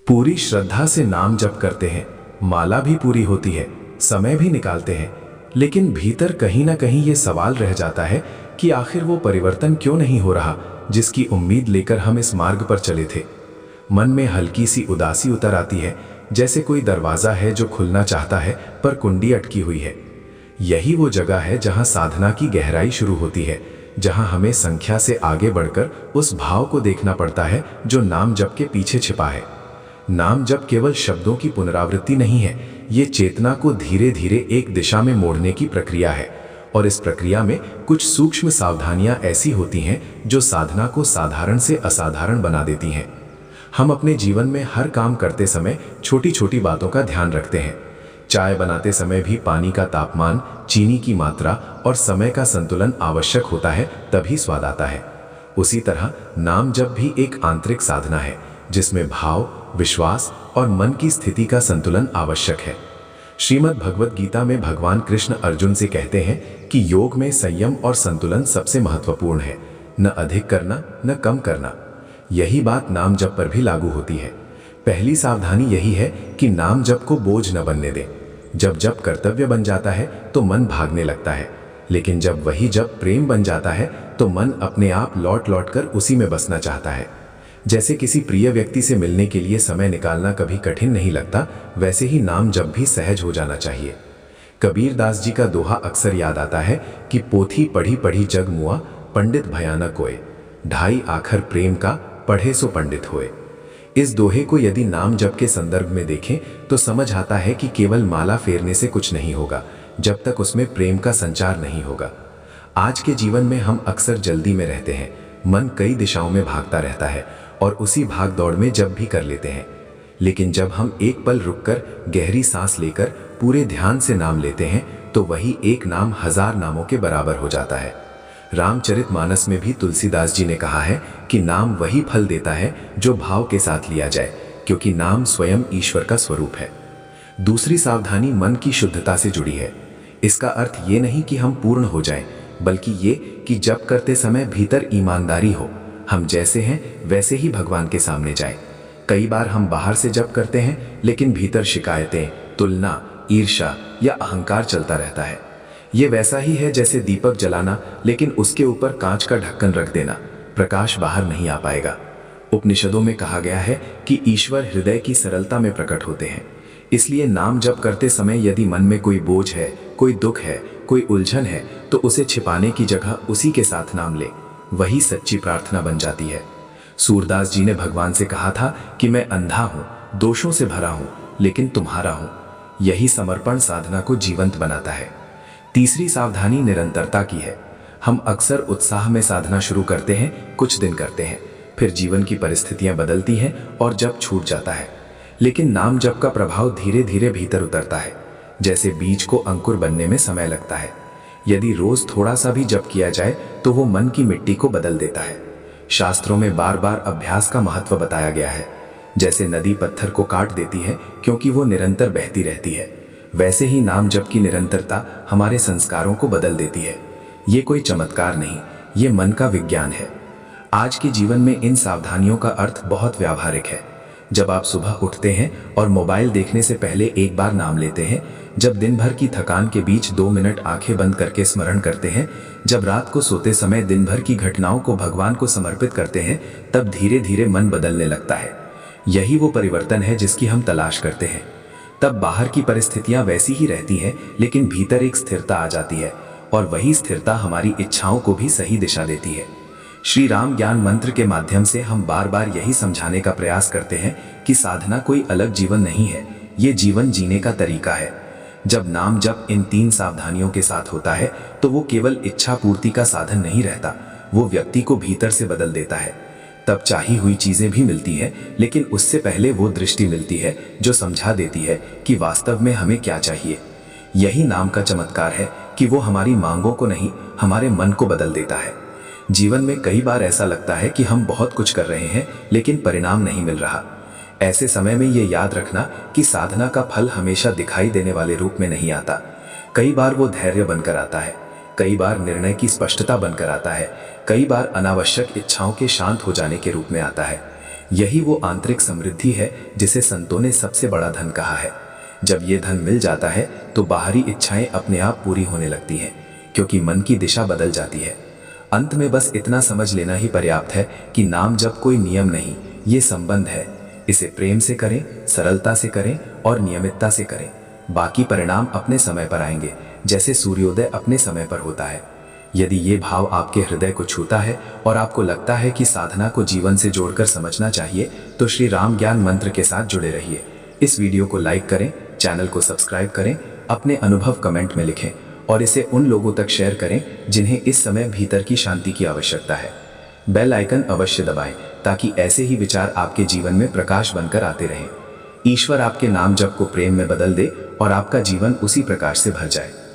पूरी श्रद्धा से नाम जप करते हैं, माला भी पूरी होती है, समय भी निकालते हैं, लेकिन भीतर कहीं ना कहीं ये सवाल रह जाता है कि आखिर वो परिवर्तन क्यों नहीं हो रहा जिसकी उम्मीद लेकर हम इस मार्ग पर चले थे। मन में हल्की सी उदासी उतर आती है, जैसे कोई दरवाजा है जो खुलना चाहता है पर कुंडी अटकी हुई है। यही वो जगह है जहां साधना की गहराई शुरू होती है, जहां हमें संख्या से आगे बढ़कर उस भाव को देखना पड़ता है जो नाम जप के पीछे छिपा है। नाम जप केवल शब्दों की पुनरावृत्ति नहीं है, ये चेतना को धीरे धीरे एक दिशा में मोड़ने की प्रक्रिया है। और इस प्रक्रिया में कुछ सूक्ष्म सावधानियां ऐसी होती हैं जो साधना को साधारण से असाधारण बना देती हैं। हम अपने जीवन में हर काम करते समय छोटी छोटी बातों का ध्यान रखते हैं। चाय बनाते समय भी पानी का तापमान, चीनी की मात्रा और समय का संतुलन आवश्यक होता है, तभी स्वाद आता है। उसी तरह नाम जप भी एक आंतरिक साधना है जिसमें भाव, विश्वास और मन की स्थिति का संतुलन आवश्यक है। श्रीमद् भगवत गीता में भगवान कृष्ण अर्जुन से कहते हैं कि योग में संयम और संतुलन सबसे महत्वपूर्ण है, न अधिक करना न कम करना। यही बात नाम जप पर भी लागू होती है। पहली सावधानी यही है कि नाम जप को बोझ न बनने दें। जब जप कर्तव्य बन जाता है तो मन भागने लगता है, लेकिन जब वही जप प्रेम बन जाता है तो मन अपने आप लौट लौट कर उसी में बसना चाहता है। जैसे किसी प्रिय व्यक्ति से मिलने के लिए समय निकालना कभी कठिन नहीं लगता, वैसे ही नाम जप भी सहज हो जाना चाहिए। कबीर दास जी का दोहा अक्सर याद आता है कि पोथी पढ़ी पढ़ी जग मुआ, पंडित भयानक कोय, ढाई आखर प्रेम का पढ़े सो पंडित होए। इस दोहे को यदि नाम जप के संदर्भ में देखें तो समझ आता है कि केवल माला फेरने से कुछ नहीं होगा जब तक उसमें प्रेम का संचार नहीं होगा। आज के जीवन में हम अक्सर जल्दी में रहते हैं, मन कई दिशाओं में भागता रहता है और उसी भाग दौड़ में जप भी कर लेते हैं। लेकिन जब हम एक पल रुककर गहरी सांस लेकर पूरे ध्यान से नाम लेते हैं तो वही एक नाम हजार नामों के बराबर हो जाता है। रामचरितमानस में भी तुलसीदास जी ने कहा है कि नाम वही फल देता है जो भाव के साथ लिया जाए, क्योंकि नाम स्वयं ईश्वर का स्वरूप है। दूसरी सावधानी मन की शुद्धता से जुड़ी है। इसका अर्थ ये नहीं कि हम पूर्ण हो जाएं, बल्कि ये कि जप करते समय भीतर ईमानदारी हो, हम जैसे हैं वैसे ही भगवान के सामने जाए। कई बार हम बाहर से जप करते हैं लेकिन भीतर शिकायतें, तुलना, ईर्ष्या या अहंकार चलता रहता है। ये वैसा ही है जैसे दीपक जलाना लेकिन उसके ऊपर कांच का ढक्कन रख देना, प्रकाश बाहर नहीं आ पाएगा। उपनिषदों में कहा गया है कि ईश्वर हृदय की सरलता में प्रकट होते हैं। इसलिए नाम जप करते समय यदि मन में कोई बोझ है, कोई दुख है, कोई उलझन है, तो उसे छिपाने की जगह उसी के साथ नाम ले, वही सच्ची प्रार्थना बन जाती है। सूरदास जी ने भगवान से कहा था कि मैं अंधा हूं, दोषों से भरा हूं, लेकिन तुम्हारा हूं। यही समर्पण साधना को जीवंत बनाता है। तीसरी सावधानी निरंतरता की है। हम अक्सर उत्साह में साधना शुरू करते हैं, कुछ दिन करते हैं, फिर जीवन की परिस्थितियां बदलती हैं और जप छूट जाता है। लेकिन नाम जप का प्रभाव धीरे धीरे भीतर उतरता है, जैसे बीज को अंकुर बनने में समय लगता है। यदि रोज थोड़ा सा भी जप किया जाए तो वो मन की मिट्टी को बदल देता है। शास्त्रों में बार बार अभ्यास का महत्व बताया गया है। जैसे नदी पत्थर को काट देती है क्योंकि वो निरंतर बहती रहती है, वैसे ही नाम जप की निरंतरता हमारे संस्कारों को बदल देती है। ये कोई चमत्कार नहीं, ये मन का विज्ञान है। आज के जीवन में इन सावधानियों का अर्थ बहुत व्यावहारिक है। जब आप सुबह उठते हैं और मोबाइल देखने से पहले एक बार नाम लेते हैं, जब दिन भर की थकान के बीच 2 मिनट आंखें बंद करके स्मरण करते हैं, जब रात को सोते समय दिन भर की घटनाओं को भगवान को समर्पित करते हैं, तब धीरे धीरे मन बदलने लगता है। यही वो परिवर्तन है जिसकी हम तलाश करते हैं। तब बाहर की परिस्थितियां वैसी ही रहती हैं, लेकिन भीतर एक स्थिरता आ जाती है और वही स्थिरता हमारी इच्छाओं को भी सही दिशा देती है। श्री राम ज्ञान मंत्र के माध्यम से हम बार बार यही समझाने का प्रयास करते हैं कि साधना कोई अलग जीवन नहीं है, ये जीवन जीने का तरीका है। जब नाम जप इन 3 सावधानियों के साथ होता है तो वो केवल इच्छा पूर्ति का साधन नहीं रहता, वो व्यक्ति को भीतर से बदल देता है। तब चाही हुई चीजें भी मिलती है, लेकिन उससे पहले वो दृष्टि मिलती है जो समझा देती है कि वास्तव में हमें क्या चाहिए। यही नाम का चमत्कार है कि वो हमारी मांगों को नहीं, हमारे मन को बदल देता है। जीवन में कई बार ऐसा लगता है कि हम बहुत कुछ कर रहे हैं लेकिन परिणाम नहीं मिल रहा। ऐसे समय में ये याद रखना कि साधना का फल हमेशा दिखाई देने वाले रूप में नहीं आता। कई बार वो धैर्य बनकर आता है, कई बार निर्णय की स्पष्टता बनकर आता है, कई बार अनावश्यक इच्छाओं के शांत हो जाने के रूप में आता है। यही वो आंतरिक समृद्धि है जिसे संतों ने सबसे बड़ा धन कहा है। जब ये धन मिल जाता है तो बाहरी इच्छाएं अपने आप पूरी होने लगती हैं, क्योंकि मन की दिशा बदल जाती है। अंत में बस इतना समझ लेना ही पर्याप्त है कि नाम जप कोई नियम नहीं, ये संबंध है। इसे प्रेम से करें, सरलता से करें और नियमितता से करें। बाकी परिणाम अपने समय पर आएंगे, जैसे सूर्योदय अपने समय पर होता है। यदि ये भाव आपके हृदय को छूता है और आपको लगता है कि साधना को जीवन से जोड़कर समझना चाहिए, तो श्री राम ज्ञान मंत्र के साथ जुड़े रहिए। इस वीडियो को लाइक करें, चैनल को सब्सक्राइब करें, अपने अनुभव कमेंट में लिखें और इसे उन लोगों तक शेयर करें जिन्हें इस समय भीतर की शांति की आवश्यकता है। बेल आइकन अवश्य दबाएं ताकि ऐसे ही विचार आपके जीवन में प्रकाश बनकर आते रहें। ईश्वर आपके नाम जप को प्रेम में बदल दे और आपका जीवन उसी प्रकाश से भर जाए।